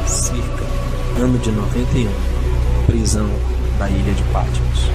Circa, ano de 91. Prisão da ilha de Patmos.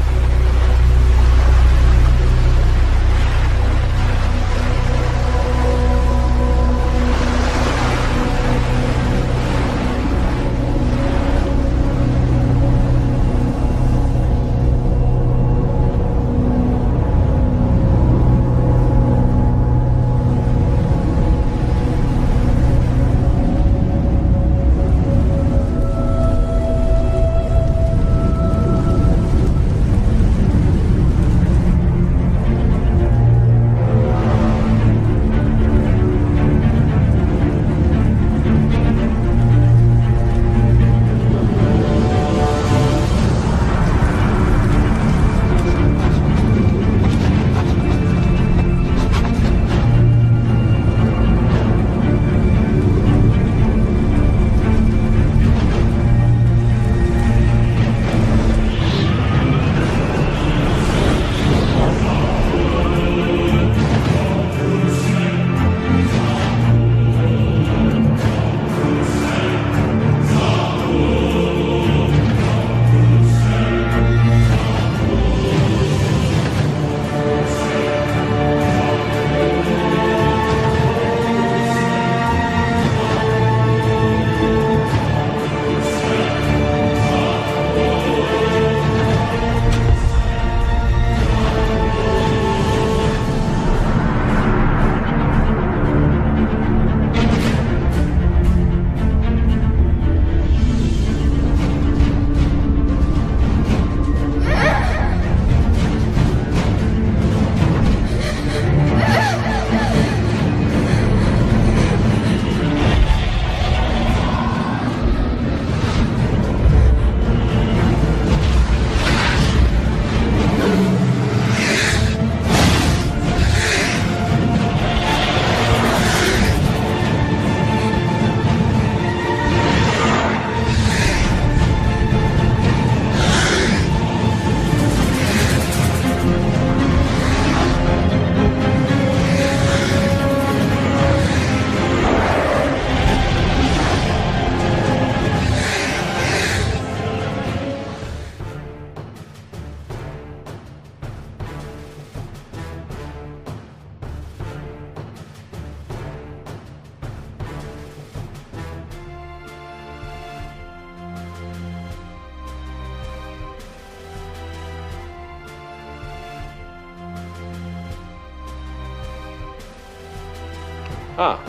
Ah,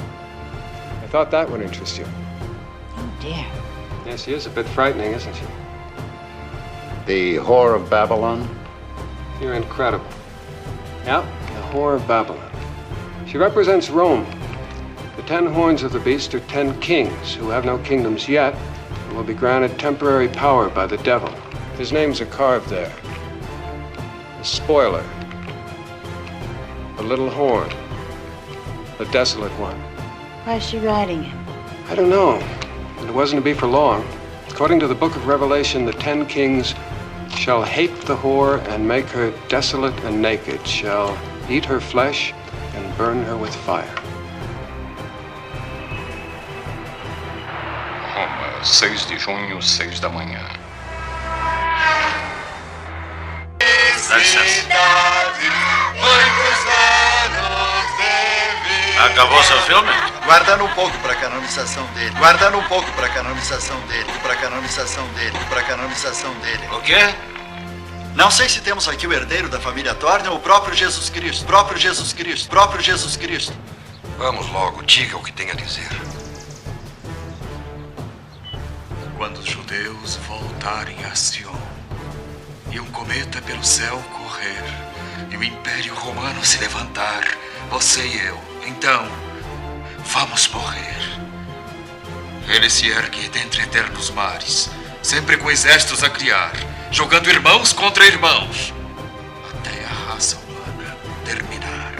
I thought that would interest you. Oh, dear. Yes, she is a bit frightening, isn't she? The Whore of Babylon? You're incredible. Yep, the Whore of Babylon. She represents Rome. The 10 horns of the beast are 10 kings who have no kingdoms yet and will be granted temporary power by the devil. His names are carved there. The Spoiler. The Little Horn. The Desolate One. Why is she riding him? I don't know. But it wasn't to be for long. According to the book of Revelation, the 10 kings shall hate the whore and make her desolate and naked, shall eat her flesh and burn her with fire. Roma, 6 de junho, 6 da manhã. Dá licença. Acabou seu filme? Guardando um pouco para canonização dele. Guardando um pouco para canonização dele. Para canonização dele. Para canonização dele. O quê? Não sei se temos aqui o herdeiro da família Thorne ou o próprio Jesus Cristo. Próprio Jesus Cristo. Próprio Jesus Cristo. Vamos logo, diga o que tem a dizer. Quando os judeus voltarem a Sion e um cometa pelo céu correr e o Império Romano se levantar, você e eu, então, vamos morrer. Ele se ergue dentre eternos mares, sempre com exércitos a criar, jogando irmãos contra irmãos, até a raça humana terminar.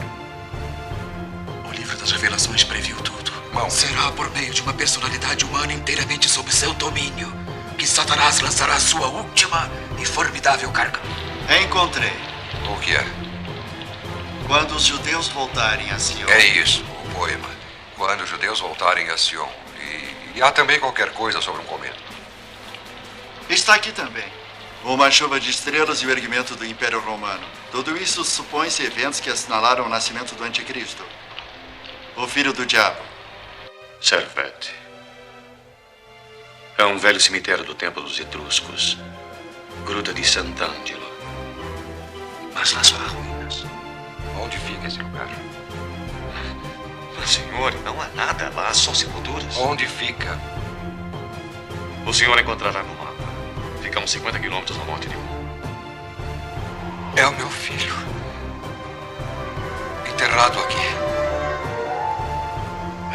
O livro das revelações previu tudo. Irmão. Será por meio de uma personalidade humana inteiramente sob seu domínio que Satanás lançará sua última e formidável carga. Encontrei. O que é? Quando os judeus voltarem a Sião... É isso, o poema. Quando os judeus voltarem a Sion. E há também qualquer coisa sobre um cometa. Está aqui também. Uma chuva de estrelas e o erguimento do Império Romano. Tudo isso supõe-se eventos que assinalaram o nascimento do Anticristo. O filho do diabo. Servete. É um velho cemitério do tempo dos etruscos. Gruta de Sant'Angelo. Mas lá só há ruínas. Onde fica esse lugar? Mas, senhor, não há nada lá, só sepulturas. Onde fica? O senhor encontrará no mapa. Fica a uns 50 quilômetros no norte de Roma. É o meu filho. Enterrado aqui.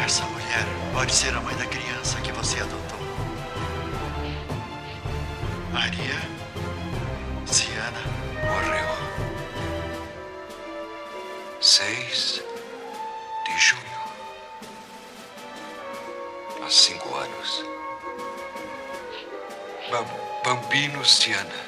Essa mulher pode ser a mãe da criança que você adotou. Maria Ciana Morreu. 6 de junho. Há 5 anos. Bambino Ciana.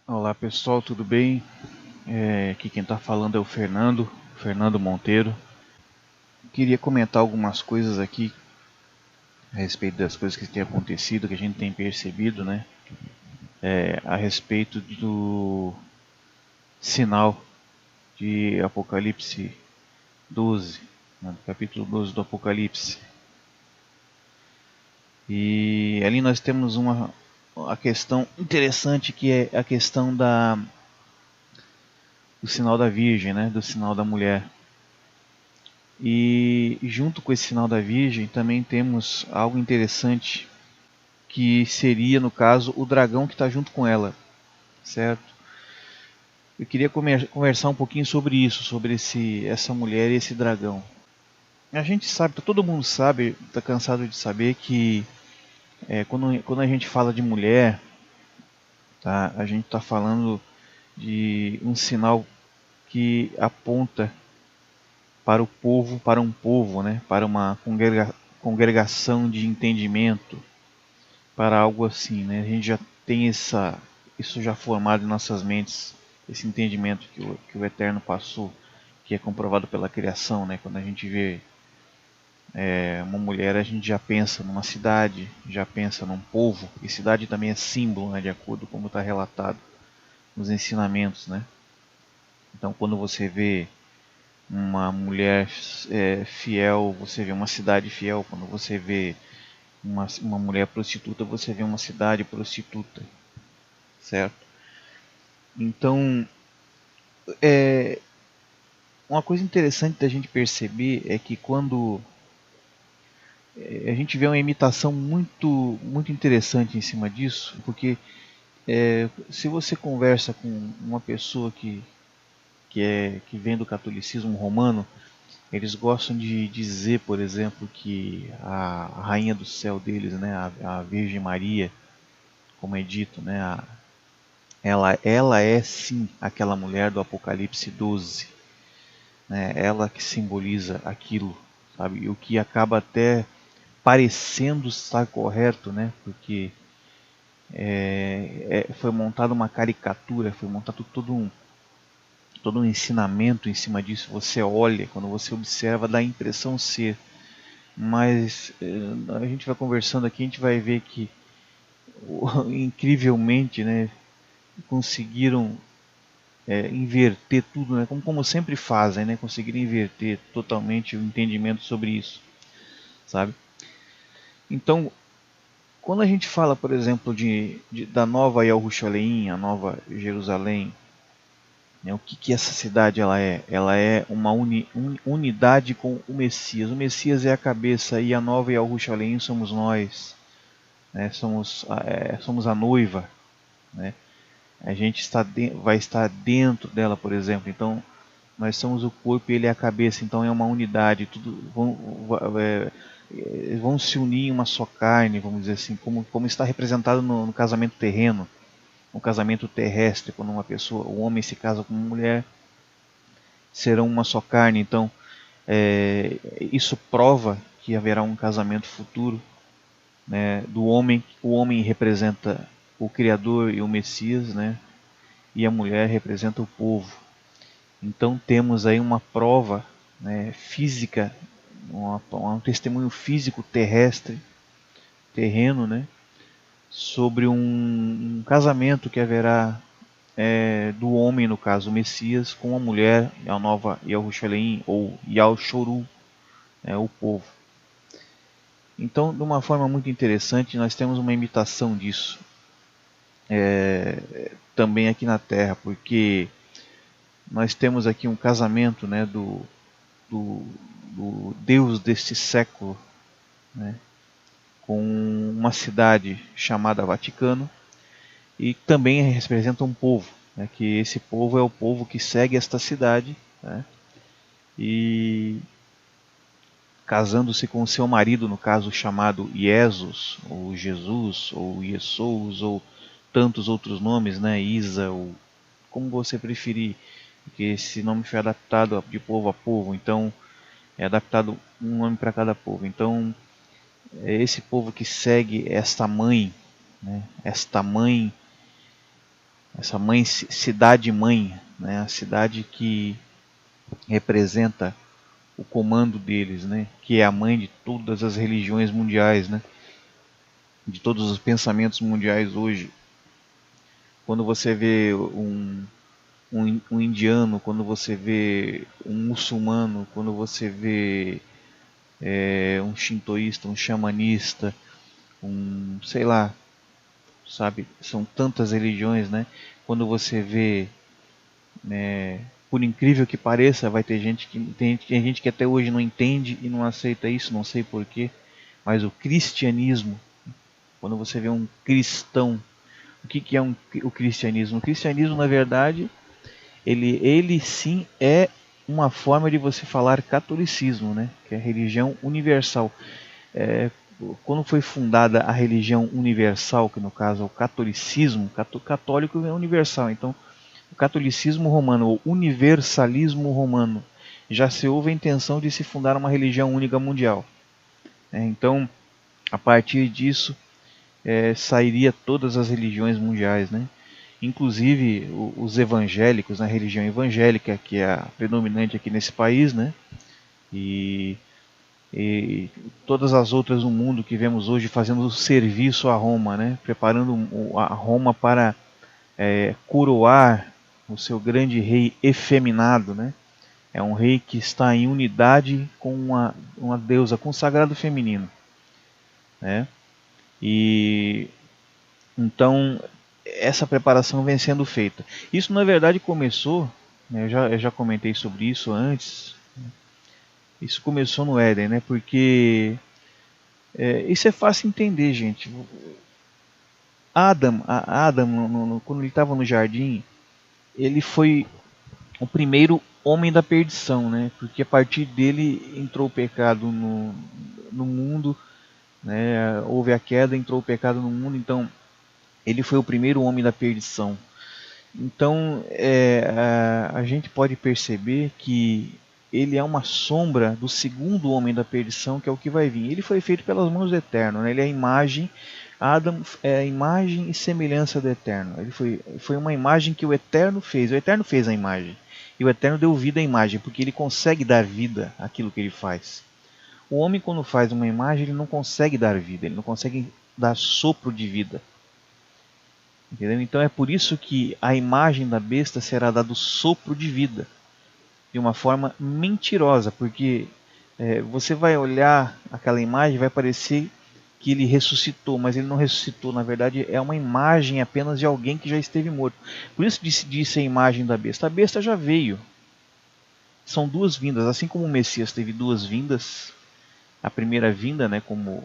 Olá pessoal, tudo bem? Aqui quem está falando é o Fernando Monteiro. Queria comentar algumas coisas aqui a respeito das coisas que têm acontecido, que a gente tem percebido, né? A respeito do sinal de Apocalipse 12, né? Capítulo 12 do Apocalipse. E ali nós temos a questão interessante, que é a questão do sinal da Virgem, né? Do sinal da mulher. E junto com esse sinal da Virgem também temos algo interessante, que seria, no caso, o dragão que está junto com ela, certo? Eu queria conversar um pouquinho sobre isso, sobre essa mulher e esse dragão. A gente sabe, todo mundo sabe, está cansado de saber que quando a gente fala de mulher, tá, a gente está falando de um sinal que aponta para o povo, para um povo, né, para uma congregação de entendimento, para algo assim, né? A gente já tem isso já formado em nossas mentes, esse entendimento que o Eterno passou, que é comprovado pela criação, né? Quando a gente vê uma mulher, a gente já pensa numa cidade, já pensa num povo, e cidade também é símbolo, né, de acordo com como está relatado nos ensinamentos, né? Então quando você vê uma mulher fiel, você vê uma cidade fiel. Quando você vê uma mulher prostituta, você vê uma cidade prostituta, certo? Então, uma coisa interessante da gente perceber é que quando a gente vê uma imitação muito, muito interessante em cima disso, porque se você conversa com uma pessoa que vem do catolicismo romano, eles gostam de dizer, por exemplo, que a rainha do céu deles, né, a Virgem Maria, como é dito, né, ela é sim aquela mulher do Apocalipse 12, né? Ela que simboliza aquilo, sabe? O que acaba até parecendo estar correto, né? Porque foi montada uma caricatura, foi montado todo um ensinamento em cima disso. Você olha, quando você observa, dá a impressão ser. Mas a gente vai conversando aqui, a gente vai ver que incrivelmente, né, conseguiram inverter tudo, né, como sempre fazem, né, conseguiram inverter totalmente o entendimento sobre isso, sabe? Então, quando a gente fala, por exemplo, da nova Yerushalayim, a nova Jerusalém, né, o que essa cidade ela é? Ela é uma unidade com o Messias. O Messias é a cabeça e a nova Yerushalayim somos nós, né? Somos a noiva, né? A gente vai estar dentro dela, por exemplo. Então, nós somos o corpo e ele é a cabeça. Então, é uma unidade. Tudo vão se unir em uma só carne, vamos dizer assim, como está representado no casamento terreno, no casamento terrestre, quando o homem se casa com uma mulher, serão uma só carne. Então, isso prova que haverá um casamento futuro, né, do homem. O homem representa o Criador e o Messias, né, e a mulher representa o povo. Então temos aí uma prova, né, física, um testemunho físico terrestre, terreno, né, sobre um casamento que haverá do homem, no caso o Messias, com a mulher, a nova Yerushalayim, ou Yalshoru, né, o povo. Então, de uma forma muito interessante, nós temos uma imitação disso também aqui na Terra, porque nós temos aqui um casamento, né, do Deus deste século, né, com uma cidade chamada Vaticano, e também representa um povo, né, que esse povo é o povo que segue esta cidade, né, e casando-se com seu marido, no caso chamado Jesus, ou Jesus, ou Yesous, ou tantos outros nomes, né, Isa, ou como você preferir, porque esse nome foi adaptado de povo a povo, então é adaptado um nome para cada povo. Então é esse povo que segue esta mãe, né, essa mãe, cidade-mãe, né, a cidade que representa o comando deles, né, que é a mãe de todas as religiões mundiais, né, de todos os pensamentos mundiais hoje. Quando você vê um indiano, quando você vê um muçulmano, quando você vê um shintoísta, um xamanista, sei lá, sabe, são tantas religiões, né? Quando você vê, por incrível que pareça, vai ter gente que até hoje não entende e não aceita isso, não sei porquê, mas o cristianismo, quando você vê um cristão, o que é o cristianismo? O cristianismo, na verdade, ele sim é uma forma de você falar catolicismo, né? Que é a religião universal. Quando foi fundada a religião universal, que no caso é o catolicismo, católico é universal, então o catolicismo romano, o universalismo romano, já se houve a intenção de se fundar uma religião única mundial. Então, a partir disso, sairia todas as religiões mundiais, né? Inclusive os evangélicos, na religião evangélica, que é a predominante aqui nesse país, né? E todas as outras no mundo que vemos hoje fazendo serviço a Roma, né? Preparando a Roma para coroar o seu grande rei efeminado, né? É um rei que está em unidade com uma deusa, com o sagrado feminino, né? E então essa preparação vem sendo feita. Isso na verdade começou, né, eu já comentei sobre isso antes. Isso começou no Éden, né? Porque isso é fácil entender, gente. Adam, quando ele estava no jardim, ele foi o primeiro homem da perdição, né? Porque a partir dele entrou o pecado no mundo, né? Houve a queda, entrou o pecado no mundo, então ele foi o primeiro homem da perdição. Então a gente pode perceber que ele é uma sombra do segundo homem da perdição, que é o que vai vir. Ele foi feito pelas mãos do Eterno, né? Ele é a imagem, Adão é a imagem e semelhança do Eterno. Ele foi uma imagem que o Eterno fez. O Eterno fez a imagem. E o Eterno deu vida à imagem, porque ele consegue dar vida àquilo que ele faz. O homem, quando faz uma imagem, ele não consegue dar vida, ele não consegue dar sopro de vida. Entendeu? Então é por isso que a imagem da besta será dado sopro de vida, de uma forma mentirosa, porque você vai olhar aquela imagem e vai parecer que ele ressuscitou, mas ele não ressuscitou. Na verdade é uma imagem apenas de alguém que já esteve morto. Por isso disse a imagem da besta. A besta já veio. São duas vindas, assim como o Messias teve duas vindas. A primeira vinda, né, como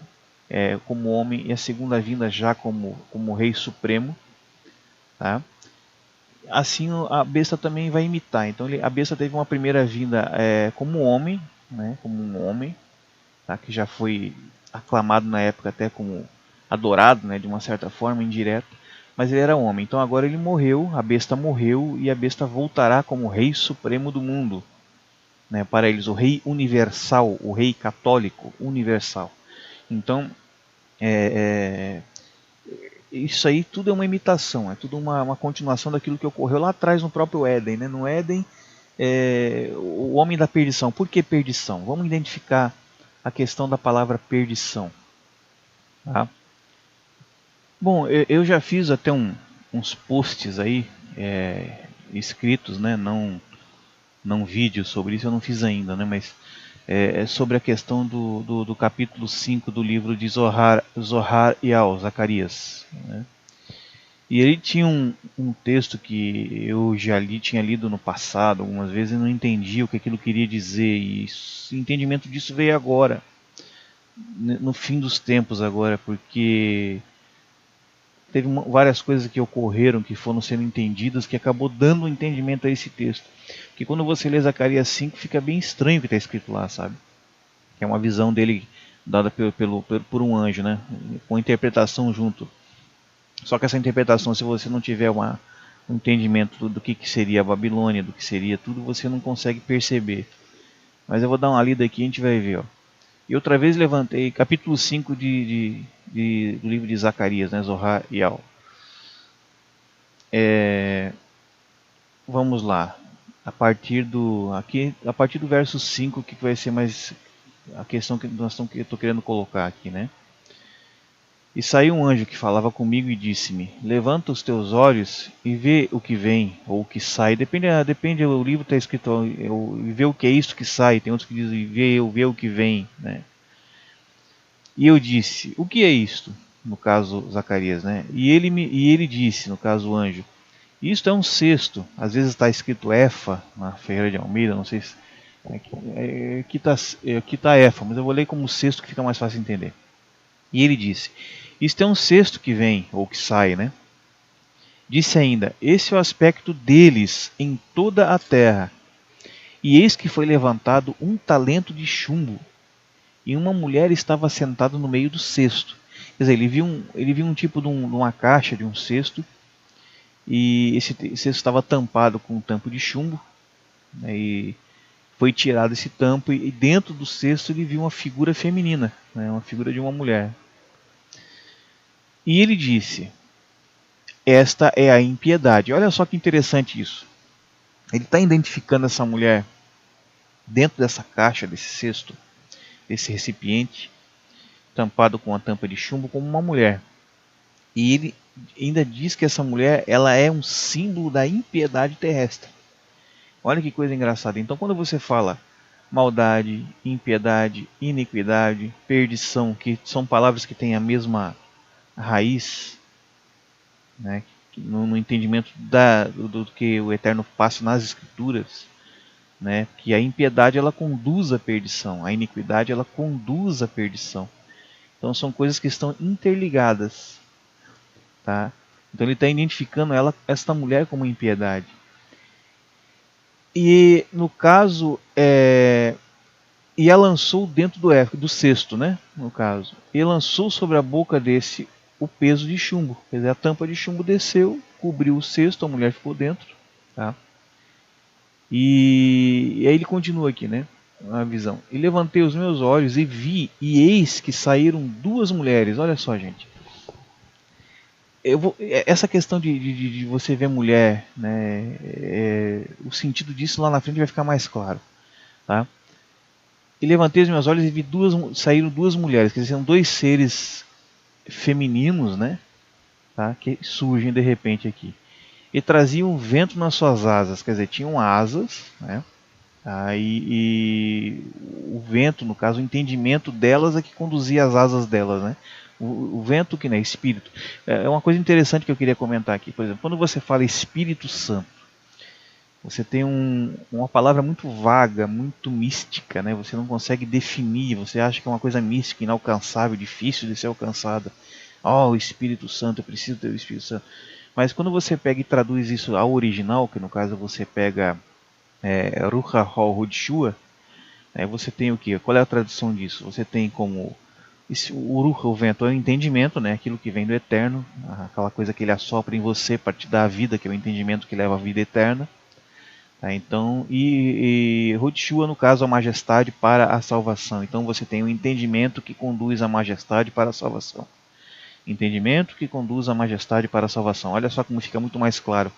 homem, e a segunda vinda já como Rei Supremo. Tá? Assim a besta também vai imitar. Então a besta teve uma primeira vinda como homem, né, como um homem, tá? Que já foi aclamado na época até como adorado, né, de uma certa forma indireta, mas ele era homem. Então agora ele morreu, a besta morreu, e a besta voltará como Rei Supremo do mundo, né, para eles, o Rei Universal, o Rei Católico Universal. Então isso aí tudo é uma imitação, é tudo uma continuação daquilo que ocorreu lá atrás no próprio Éden, né? No Éden, o homem da perdição. Por que perdição? Vamos identificar a questão da palavra perdição. Tá? Bom, eu já fiz até uns posts aí escritos, né? Não vídeos sobre isso, eu não fiz ainda, né? Mas sobre a questão do capítulo 5 do livro de Zohar Yal, Zacarias, né? E ele tinha um texto que eu já tinha lido no passado algumas vezes e não entendia o que aquilo queria dizer, e o entendimento disso veio agora, no fim dos tempos agora, porque teve várias coisas que ocorreram, que foram sendo entendidas, que acabou dando um entendimento a esse texto. Que quando você lê Zacarias 5, fica bem estranho o que está escrito lá, sabe? Que é uma visão dele dada por um anjo, né? Com interpretação junto. Só que essa interpretação, se você não tiver um entendimento do que seria a Babilônia, do que seria tudo, você não consegue perceber. Mas eu vou dar uma lida aqui e a gente vai ver, ó. E outra vez levantei capítulo 5 do livro de Zacarias, né, Zohar Yal. Vamos lá. A partir do verso 5, que vai ser mais a questão que eu estou querendo colocar aqui, né? E saiu um anjo que falava comigo e disse-me: levanta os teus olhos e vê o que vem, ou o que sai. Depende, o livro está escrito, vê o que é isso que sai. Tem outros que dizem, vê o que vem, né? E eu disse: o que é isto? No caso Zacarias, né? E ele disse, no caso o anjo: isto é um cesto. Às vezes está escrito Efa na Ferreira de Almeida, não sei se aqui está Efa, mas eu vou ler como cesto, que fica mais fácil de entender. E ele disse: isto é um cesto que vem, ou que sai, né? Disse ainda: esse é o aspecto deles em toda a terra. E eis que foi levantado um talento de chumbo, e uma mulher estava sentada no meio do cesto. Quer dizer, ele viu um tipo de uma caixa, de um cesto, e esse cesto estava tampado com um tampo de chumbo, né? E foi tirado esse tampo, e dentro do cesto ele viu uma figura feminina, né? Uma figura de uma mulher. E ele disse: esta é a impiedade. Olha só que interessante isso. Ele está identificando essa mulher dentro dessa caixa, desse cesto, desse recipiente, tampado com a tampa de chumbo, como uma mulher. E ele ainda diz que essa mulher, ela é um símbolo da impiedade terrestre. Olha que coisa engraçada. Então quando você fala maldade, impiedade, iniquidade, perdição, que são palavras que têm a mesma raiz, né, no entendimento do que o Eterno passa nas Escrituras, né, que a impiedade ela conduz à perdição, a iniquidade ela conduz à perdição. Então são coisas que estão interligadas, tá? Então ele está identificando esta mulher como impiedade. E no caso, e a lançou dentro do cesto, né? No caso, e lançou sobre a boca desse o peso de chumbo. Quer dizer, a tampa de chumbo desceu cobriu o cesto, a mulher ficou dentro. Tá? E aí ele continua aqui, né? A visão. E levantei os meus olhos e vi, e eis que saíram duas mulheres. Olha só, gente. Essa questão de você ver mulher, né? O sentido disso lá na frente vai ficar mais claro. Tá? E levantei os meus olhos e vi saíram duas mulheres, quer dizer, são dois seres femininos, né? Tá? Que surgem de repente aqui. E traziam vento nas suas asas, quer dizer, tinham asas, né? E o vento, no caso, o entendimento delas é que conduzia as asas delas, né? O vento que não é espírito. É uma coisa interessante que eu queria comentar aqui. Por exemplo, quando você fala Espírito Santo, você tem uma palavra muito vaga, muito mística, né? Você não consegue definir, você acha que é uma coisa mística, inalcançável, difícil de ser alcançada. O Espírito Santo, eu preciso ter o Espírito Santo. Mas quando você pega e traduz isso ao original, que no caso você pega Ruha Hol Hodshua, você tem o que? Qual é a tradução disso? Você tem como o Ruha, o vento, é o entendimento, né? Aquilo que vem do eterno, aquela coisa que ele assopra em você para te dar a vida, que é o entendimento que leva à vida eterna. Tá? Então, e Hodshua, no caso, a majestade para a salvação. Então você tem o entendimento que conduz a majestade para a salvação. Entendimento que conduz a majestade para a salvação. Olha só como fica muito mais claro.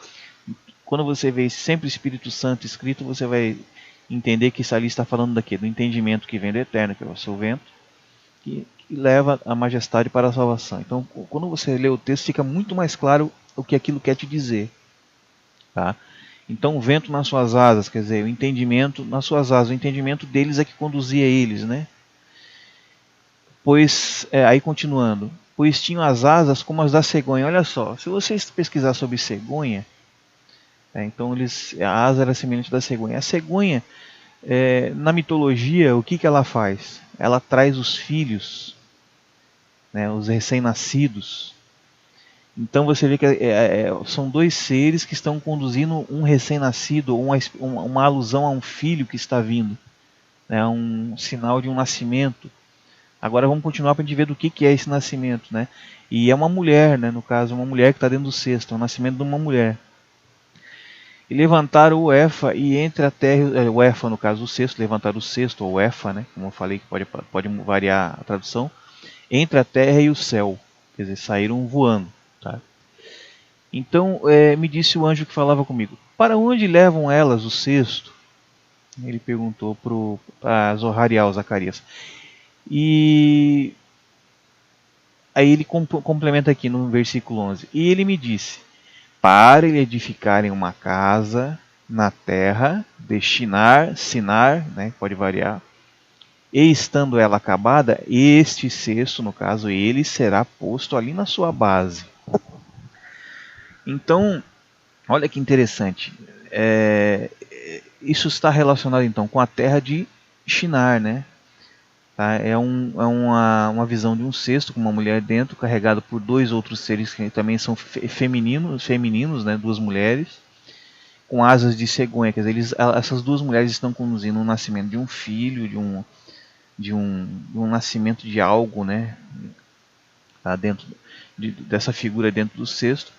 Quando você vê sempre Espírito Santo escrito, você vai entender que isso ali está falando daqui, do entendimento que vem do eterno, que é o seu vento, que leva a majestade para a salvação. Então, quando você lê o texto, fica muito mais claro o que aquilo quer te dizer. Tá? Então, o vento nas suas asas, quer dizer, o entendimento nas suas asas, o entendimento deles é que conduzia eles, né? Pois, aí continuando, pois tinham as asas como as da cegonha. Olha só, se vocês pesquisar sobre cegonha, então a asa era semelhante da cegonha. A cegonha, na mitologia, o que ela faz? Ela traz os filhos, né, os recém-nascidos. Então você vê que são dois seres que estão conduzindo um recém-nascido, uma alusão a um filho que está vindo, né, um sinal de um nascimento. Agora vamos continuar para a gente ver do que é esse nascimento, né? E é uma mulher, né? No caso, uma mulher que está dentro do cesto, é o nascimento de uma mulher. E levantaram o Efa e entre a terra, o Efa no caso o cesto, levantaram o cesto, ou Efa, né? Como eu falei, que pode variar a tradução, entre a terra e o céu, quer dizer, saíram voando. Tá? Então me disse o anjo que falava comigo, para onde levam elas o cesto? Ele perguntou para Zohariel, Zacarias. E aí ele complementa aqui no versículo 11. E ele me disse, para lhe edificarem uma casa na terra de Shinar, Sinar, né, pode variar, e estando ela acabada, este cesto, no caso ele, será posto ali na sua base. Então, olha que interessante, isso está relacionado então com a terra de Shinar, né? Tá? É uma visão de um cesto com uma mulher dentro, carregado por dois outros seres que também são femininos, né? Duas mulheres, com asas de cegonha. Quer dizer, essas duas mulheres estão conduzindo o nascimento de um filho, de um nascimento de algo, né? Tá? Dentro dessa figura dentro do cesto.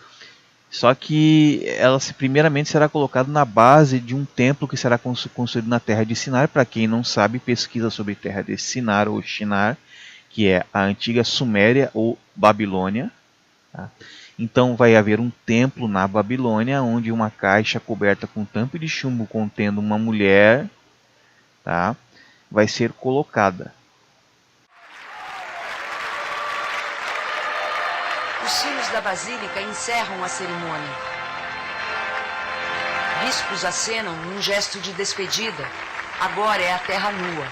Só que ela primeiramente será colocada na base de um templo que será construído na terra de Sinar. Para quem não sabe, pesquisa sobre terra de Sinar ou Shinar, que é a antiga Suméria ou Babilônia. Tá? Então vai haver um templo na Babilônia, onde uma caixa coberta com tampa de chumbo contendo uma mulher, tá? Vai ser colocada. Os sinos da basílica encerram a cerimônia. Bispos acenam num gesto de despedida. Agora é a terra nua.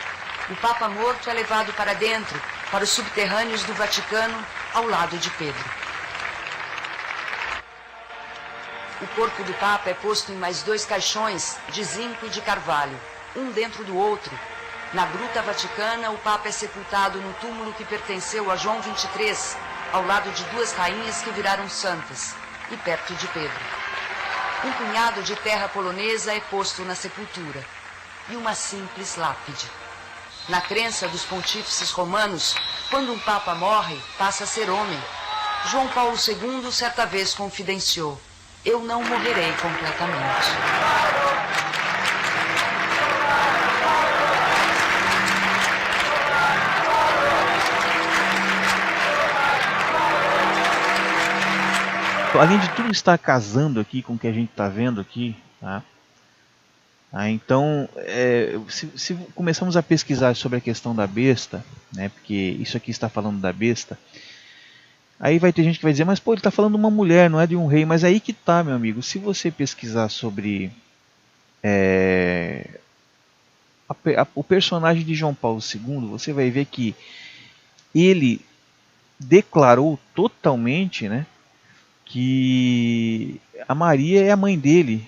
O Papa morto é levado para dentro, para os subterrâneos do Vaticano, ao lado de Pedro. O corpo do Papa é posto em mais 2 caixões de zinco e de carvalho, um dentro do outro. Na Gruta Vaticana, o Papa é sepultado no túmulo que pertenceu a João XXIII, ao lado de 2 rainhas que viraram santas, e perto de Pedro. Um punhado de terra polonesa é posto na sepultura, e uma simples lápide. Na crença dos pontífices romanos, quando um papa morre, passa a ser homem. João Paulo II certa vez confidenciou: eu não morrerei completamente. Além de tudo estar casando aqui com o que a gente está vendo aqui, tá? Então, se começamos a pesquisar sobre a questão da besta, né, porque isso aqui está falando da besta, aí vai ter gente que vai dizer, mas pô, ele está falando de uma mulher, não é de um rei. Mas aí que tá, meu amigo, se você pesquisar sobre o personagem de João Paulo II, você vai ver que ele declarou totalmente, né, que a Maria é a mãe dele.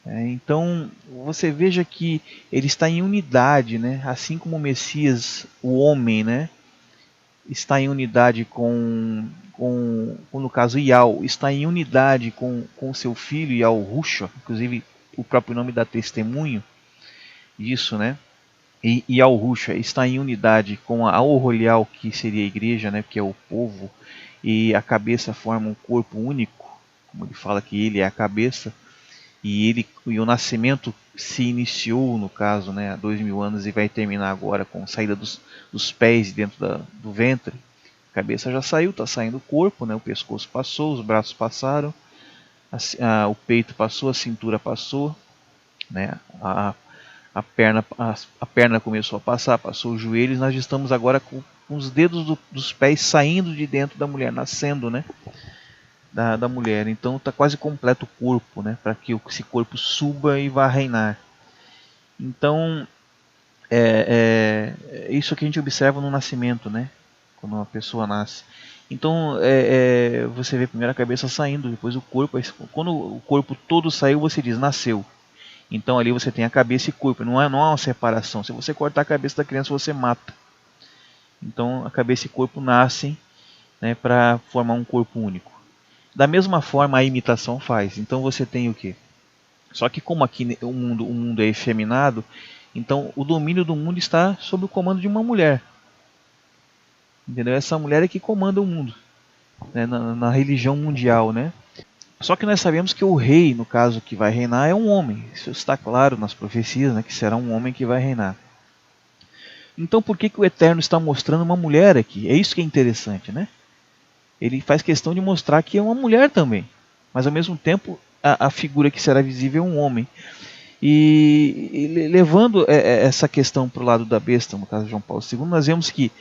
Então você veja que ele está em unidade, né? Assim como o Messias, o homem, né, está em unidade com no caso Ial, está em unidade com seu filho Ial Rusha, inclusive o próprio nome dá testemunho disso, né? E Ial Rusha está em unidade com a Orolial, que seria a igreja, né, que é o povo, e a cabeça forma um corpo único, como ele fala que ele é a cabeça. E o nascimento se iniciou, no caso, né, há 2000 anos e vai terminar agora com a saída dos pés dentro do ventre. A cabeça já saiu, está saindo o corpo, né, o pescoço passou, os braços passaram, o peito passou, a cintura passou, né, a perna começou a passar, passou os joelhos. Nós estamos agora com os dedos dos pés saindo de dentro da mulher, nascendo, né, da mulher. Então está quase completo o corpo, né, para que esse corpo suba e vá reinar. Então isso que a gente observa no nascimento, né, quando uma pessoa nasce. Então você vê primeiro a cabeça saindo, depois o corpo. Quando o corpo todo saiu, você diz nasceu. Então ali você tem a cabeça e corpo, não há uma separação. Se você cortar a cabeça da criança, você mata. Então a cabeça e corpo nascem, né, para formar um corpo único. Da mesma forma a imitação faz. Então você tem o quê? Só que como aqui o mundo é efeminado, então o domínio do mundo está sob o comando de uma mulher. Entendeu? Essa mulher é que comanda o mundo, né, na religião mundial, né? Só que nós sabemos que o rei, no caso, que vai reinar é um homem. Isso está claro nas profecias, né, que será um homem que vai reinar. Então por que o Eterno está mostrando uma mulher aqui? É isso que é interessante, né? Ele faz questão de mostrar que é uma mulher também, mas ao mesmo tempo a figura que será visível é um homem. E levando essa questão para o lado da besta, no caso de João Paulo II, nós vemos que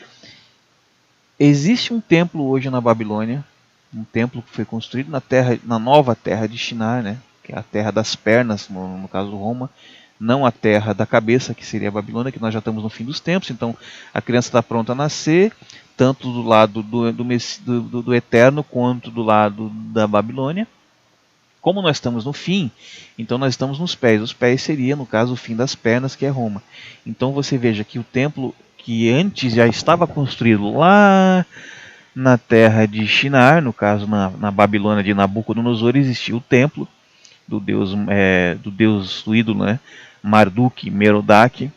existe um templo hoje na Babilônia, um templo que foi construído na nova terra de Shinar, né, que é a terra das pernas, no caso de Roma, não a terra da cabeça, que seria a Babilônia, que nós já estamos no fim dos tempos. Então a criança está pronta a nascer, tanto do lado do Eterno quanto do lado da Babilônia. Como nós estamos no fim, então nós estamos nos pés. Os pés seria, no caso, o fim das pernas, que é Roma. Então você veja que o templo que antes já estava construído lá na terra de Shinar, no caso na Babilônia de Nabucodonosor, existia o templo do do ídolo, né, Marduk, Merodach,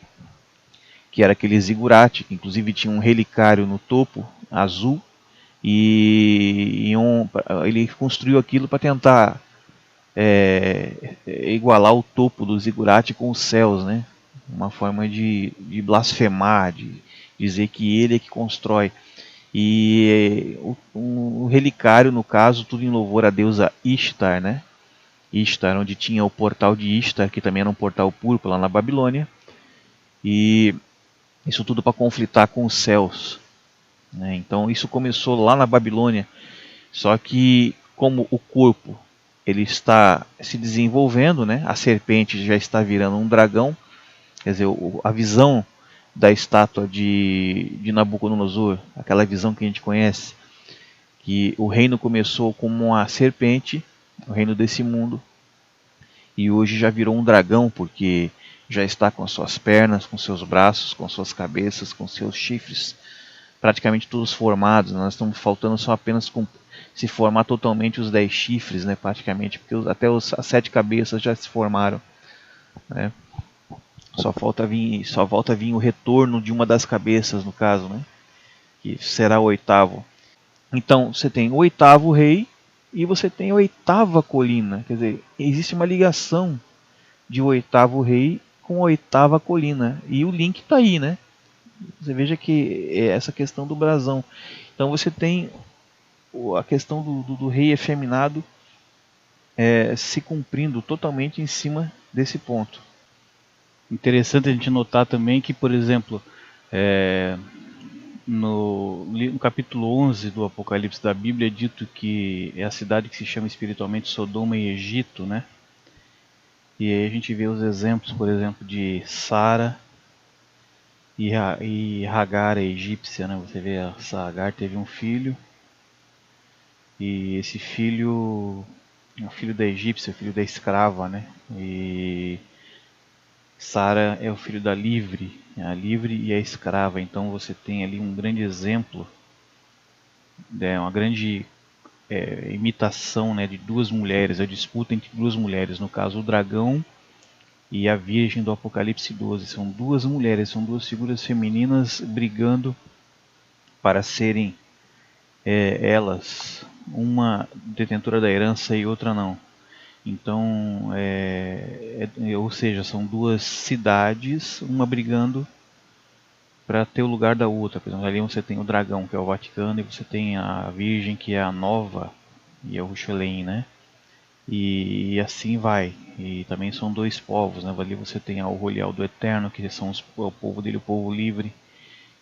que era aquele zigurate, que inclusive tinha um relicário no topo, azul, e ele construiu aquilo para tentar igualar o topo do zigurate com os céus, né? Uma forma de blasfemar, de dizer que ele é que constrói. E o relicário, no caso, tudo em louvor à deusa Ishtar, né? Ishtar, onde tinha o portal de Ishtar, que também era um portal púrpura lá na Babilônia. E isso tudo para conflitar com os céus, né? Então isso começou lá na Babilônia. Só que como o corpo ele está se desenvolvendo, né? A serpente já está virando um dragão. Quer dizer, a visão da estátua de Nabucodonosor, aquela visão que a gente conhece, que o reino começou como uma serpente, o reino desse mundo, e hoje já virou um dragão, porque já está com as suas pernas, com seus braços, com suas cabeças, com seus chifres, praticamente todos formados. Nós estamos faltando só apenas se formar totalmente os 10 chifres, né, praticamente, porque até as 7 cabeças já se formaram, né? Só volta a vir o retorno de uma das cabeças, no caso, né, que será o 8º. Então você tem o 8º rei, e você tem a oitava colina. Quer dizer, existe uma ligação de o oitavo rei com a oitava colina. E o link está aí, né? Você veja que é essa questão do brasão. Então você tem a questão do rei efeminado se cumprindo totalmente em cima desse ponto. Interessante a gente notar também que, por exemplo, no capítulo 11 do Apocalipse da Bíblia é dito que é a cidade que se chama espiritualmente Sodoma e Egito, né? E aí a gente vê os exemplos, por exemplo, de Sara e Hagar, a egípcia, né? Você vê, a Hagar teve um filho, e esse filho é o filho da egípcia, o filho da escrava, né? E Sara é o filho da livre, a livre e a escrava. Então você tem ali um grande exemplo, uma grande imitação, né, de duas mulheres, a disputa entre duas mulheres, no caso o dragão e a virgem do Apocalipse 12. São duas mulheres, são duas figuras femininas brigando para serem elas, uma detentora da herança e outra não. Então, ou seja, são duas cidades, uma brigando para ter o lugar da outra. Por exemplo, ali você tem o dragão, que é o Vaticano, e você tem a Virgem, que é a Nova Jerusalém, né? E assim vai. E também são dois povos, né? Ali você tem o Rolial do Eterno, que são o povo dele, o povo livre.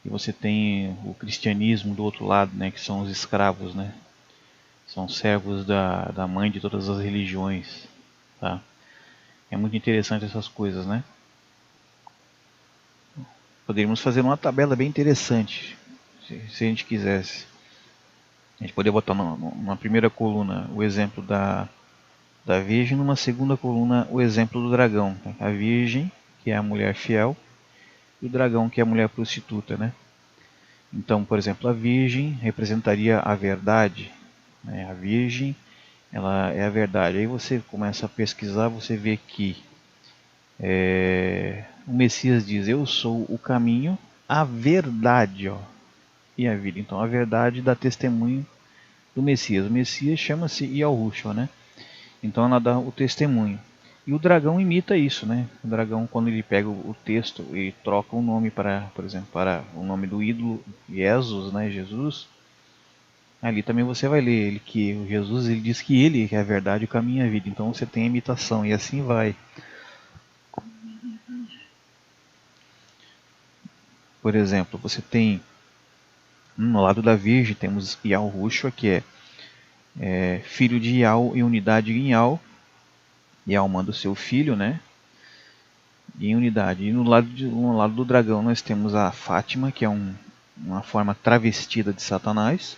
E você tem o cristianismo do outro lado, né? Que são os escravos, né? São servos da mãe de todas as religiões, tá? É muito interessante essas coisas, né? Poderíamos fazer uma tabela bem interessante, se a gente quisesse. A gente poderia botar numa primeira coluna o exemplo da Virgem, numa segunda coluna o exemplo do dragão. A Virgem, que é a mulher fiel, e o dragão, que é a mulher prostituta, né? Então, por exemplo, a Virgem representaria a verdade. A Virgem, ela é a verdade. Aí você começa a pesquisar, você vê que o Messias diz: eu sou o caminho, a verdade, e a vida. Então a verdade dá testemunho do Messias. O Messias chama-se Yahushua, né? Então ela dá o testemunho. E o dragão imita isso, né? O dragão, quando ele pega o texto e troca o nome para, por exemplo, para o nome do ídolo Jesus, né? Jesus. Ali também você vai ler ele, que o Jesus, ele diz que ele é a verdade, o caminho e a vida. Então você tem a imitação e assim vai. Por exemplo, você tem no lado da Virgem temos Yahushua, que é filho de Yah e unidade em Yah. Yah manda o seu filho, né? Em unidade. E no lado do dragão nós temos a Fátima, que é uma forma travestida de Satanás.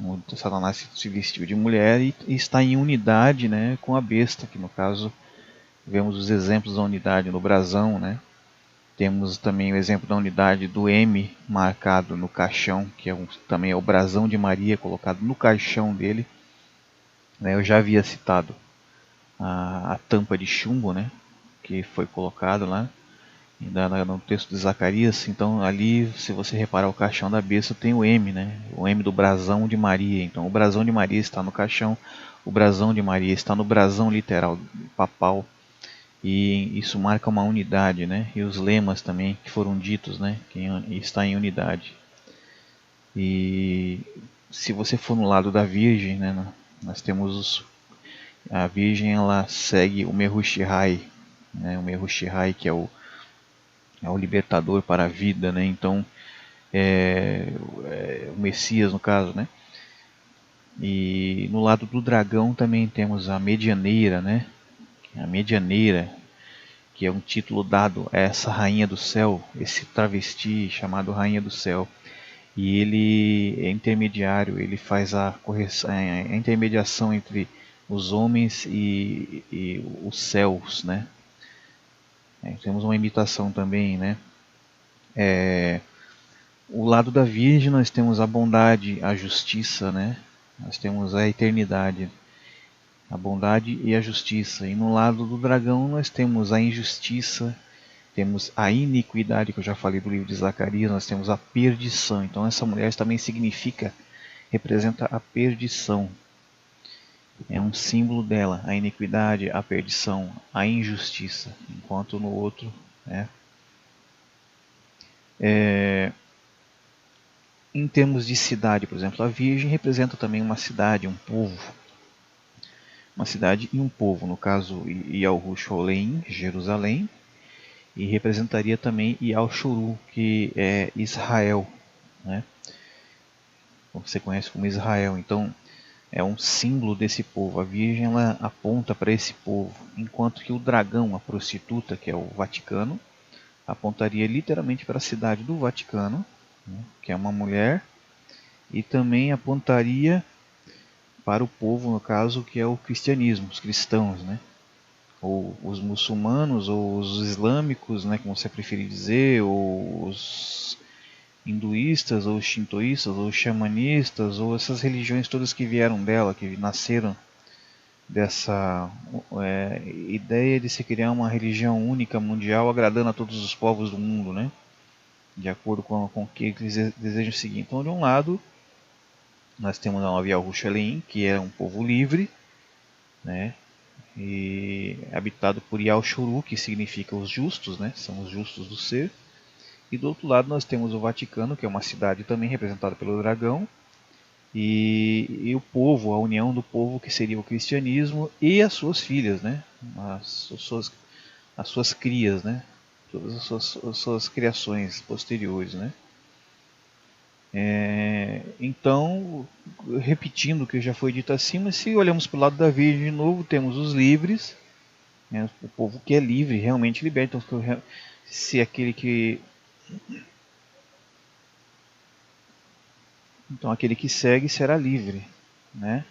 O Satanás se vestiu de mulher e está em unidade, né, com a besta, que no caso vemos os exemplos da unidade no brasão, né? Temos também o exemplo da unidade do M marcado no caixão, que também é o brasão de Maria colocado no caixão dele, né? Eu já havia citado a tampa de chumbo, né, que foi colocado lá no texto de Zacarias. Então ali, se você reparar o caixão da besta, tem o M, né? O M do brasão de Maria. Então o brasão de Maria está no caixão, o brasão de Maria está no brasão literal papal, e isso marca uma unidade, né? E os lemas também que foram ditos, né? Que está em unidade. E se você for no lado da Virgem, né? Nós temos a Virgem, ela segue o Mehushihai, né? O Mehushihai, que é o libertador para a vida, né? Então o Messias, no caso, né? E no lado do dragão também temos a medianeira, né? A medianeira, que é um título dado a essa rainha do céu, esse travesti chamado rainha do céu. E ele é intermediário, ele faz a intermediação entre os homens e os céus, né? Temos uma imitação também, né? O lado da Virgem nós temos a bondade, a justiça, né? Nós temos a eternidade, a bondade e a justiça. E no lado do dragão nós temos a injustiça, temos a iniquidade, que eu já falei do livro de Zacarias, nós temos a perdição. Então essa mulher também representa a perdição. é um símbolo dela, a iniquidade, a perdição, a injustiça, enquanto no outro, né, em termos de cidade, por exemplo, a Virgem representa também uma cidade, um povo. Uma cidade e um povo, no caso Yalhusholeim, Jerusalém, e representaria também Yalshuru, que é Israel, né? Você conhece como Israel, então é um símbolo desse povo. A Virgem ela aponta para esse povo, enquanto que o dragão, a prostituta, que é o Vaticano, apontaria literalmente para a cidade do Vaticano, né, que é uma mulher, e também apontaria para o povo, no caso, que é o cristianismo, os cristãos, né, ou os muçulmanos, ou os islâmicos, né, como você preferir dizer, ou os hinduístas, ou os shintoístas, ou os xamanistas, ou essas religiões todas que vieram dela, que nasceram dessa ideia de se criar uma religião única mundial agradando a todos os povos do mundo, né? De acordo com o que eles desejam seguir. Então, de um lado, nós temos a Nova Yalhusholeim, que é um povo livre, né? E habitado por Yalshuru, que significa os justos, né? São os justos do ser. E do outro lado nós temos o Vaticano, que é uma cidade também representada pelo dragão, e o povo, a união do povo, que seria o cristianismo, e as suas filhas, né? as suas crias, né? Todas as suas criações posteriores, né? Então, repetindo o que já foi dito acima, se olhamos para o lado da Virgem de novo, temos os livres, né? O povo que é livre, realmente liberto. Então, se aquele que Então aquele que segue será livre, né?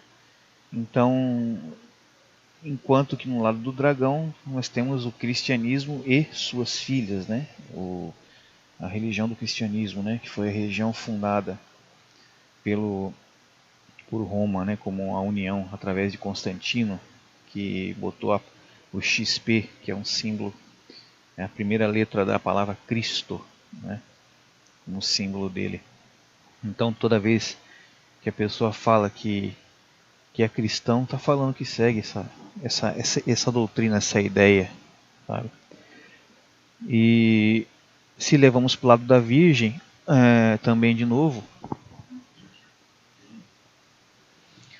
Então, enquanto que no lado do dragão nós temos o cristianismo e suas filhas, né? A religião do cristianismo, né? Que foi a religião fundada por Roma, né? Como a união através de Constantino, que botou o XP, que é um símbolo, é a primeira letra da palavra Cristo, né? Como símbolo dele. Então, toda vez que a pessoa fala que é cristão, está falando que segue essa doutrina, essa ideia, sabe? E se levamos para o lado da Virgem, também de novo,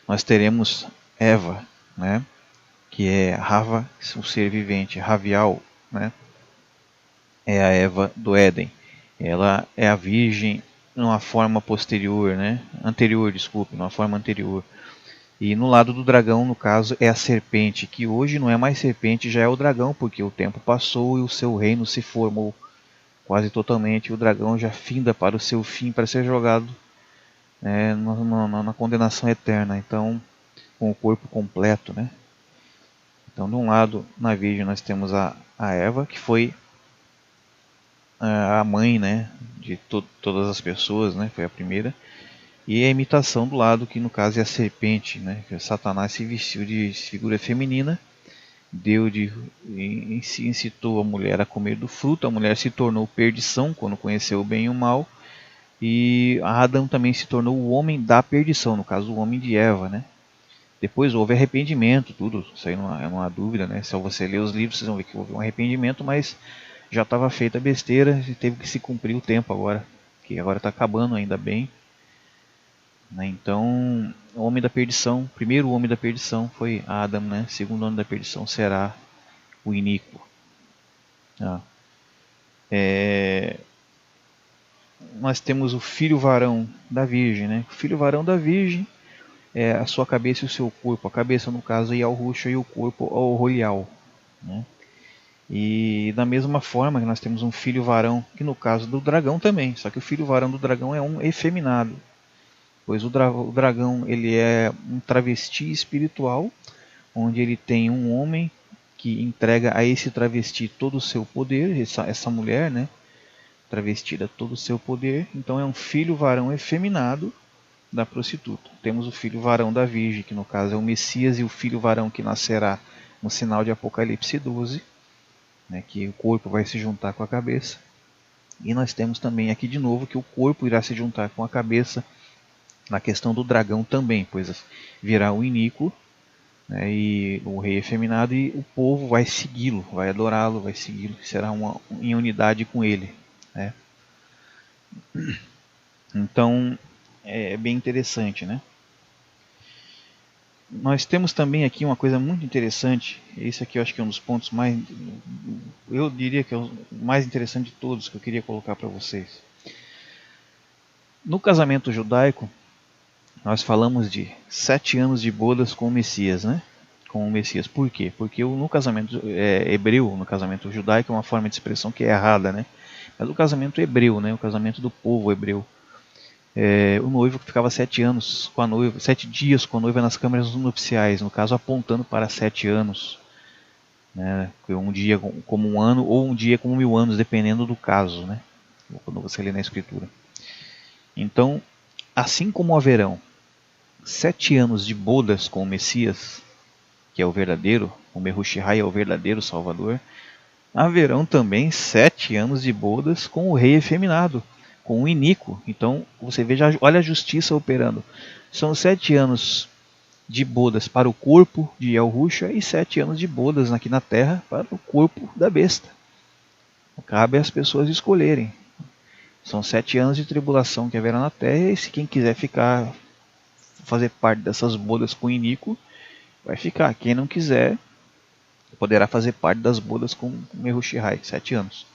nós teremos Eva, né? Que é Hava, o ser vivente, Ravial, né? É a Eva do Éden. Ela é a Virgem numa forma posterior, né? Numa forma anterior. E no lado do dragão, no caso, é a serpente, que hoje não é mais serpente, já é o dragão, porque o tempo passou e o seu reino se formou quase totalmente. O dragão já finda para o seu fim, para ser jogado na condenação eterna. Então, com o corpo completo, né? Então, de um lado, na Virgem, nós temos a Eva, que foi a mãe, né, de todas as pessoas, né, foi a primeira, e a imitação do lado, que no caso é a serpente, né, que Satanás se vestiu de figura feminina, incitou a mulher a comer do fruto, a mulher se tornou perdição quando conheceu o bem e o mal, e Adão também se tornou o homem da perdição, no caso o homem de Eva, né. Depois houve arrependimento, tudo, isso aí não há dúvida, né, se você ler os livros vocês vão ver que houve um arrependimento, mas já estava feita a besteira e teve que se cumprir o tempo agora, que agora está acabando, ainda bem. Né? Então, o homem da perdição, primeiro homem da perdição foi Adão, né? Segundo homem da perdição será o iníquo. Nós temos o filho varão da Virgem, né? O filho varão da Virgem é a sua cabeça e o seu corpo. A cabeça, no caso, é Yalhusha, e o corpo é o Holial, né? E da mesma forma que nós temos um filho varão, que no caso do dragão também, só que o filho varão do dragão é um efeminado, pois o dragão ele é um travesti espiritual, onde ele tem um homem que entrega a esse travesti todo o seu poder, essa mulher, né, travestida, todo o seu poder. Então é um filho varão efeminado da prostituta. Temos o filho varão da Virgem, que no caso é o Messias, e o filho varão que nascerá no sinal de Apocalipse 12, né, que o corpo vai se juntar com a cabeça. E nós temos também aqui de novo que o corpo irá se juntar com a cabeça na questão do dragão também, pois virá o iníquo, né, e o rei efeminado, e o povo vai segui-lo, vai adorá-lo, vai segui-lo, será em unidade com ele, né? Então é bem interessante, né? Nós temos também aqui uma coisa muito interessante. Esse aqui eu acho que é um dos pontos mais, eu diria que é o mais interessante de todos que eu queria colocar para vocês. No casamento judaico, nós falamos de 7 anos de bodas com o Messias, né? Com o Messias. Por quê? Porque no casamento hebreu, no casamento judaico, é uma forma de expressão que é errada, né? Mas o casamento hebreu, né? O casamento do povo hebreu. O noivo ficava 7 anos com a noiva, 7 dias com a noiva nas câmaras nupciais, no caso apontando para 7 anos, né? Um dia como um ano ou um dia como 1000 anos, dependendo do caso, né? Quando você lê na escritura. Então, assim como haverão 7 anos de bodas com o Messias, que é o verdadeiro, o Mehushihai é o verdadeiro Salvador, haverão também 7 anos de bodas com o rei efeminado, com o iníquo. Então você veja, olha a justiça operando. São 7 anos de bodas para o corpo de Yahushua e 7 anos de bodas aqui na terra para o corpo da besta. Cabe às pessoas escolherem. São 7 anos de tribulação que haverá na terra, e se quem quiser ficar, fazer parte dessas bodas com o iníquo, vai ficar. Quem não quiser, poderá fazer parte das bodas com o Mehushihai, 7 anos.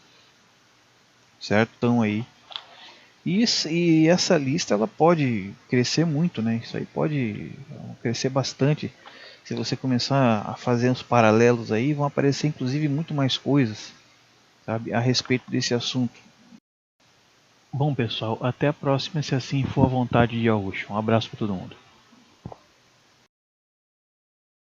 Certo? Então aí. E essa lista ela pode crescer muito, né? Isso aí pode crescer bastante. Se você começar a fazer uns paralelos aí, vão aparecer inclusive muito mais coisas, sabe, a respeito desse assunto. Bom pessoal, até a próxima, se assim for a vontade de Yahushua. Um abraço para todo mundo.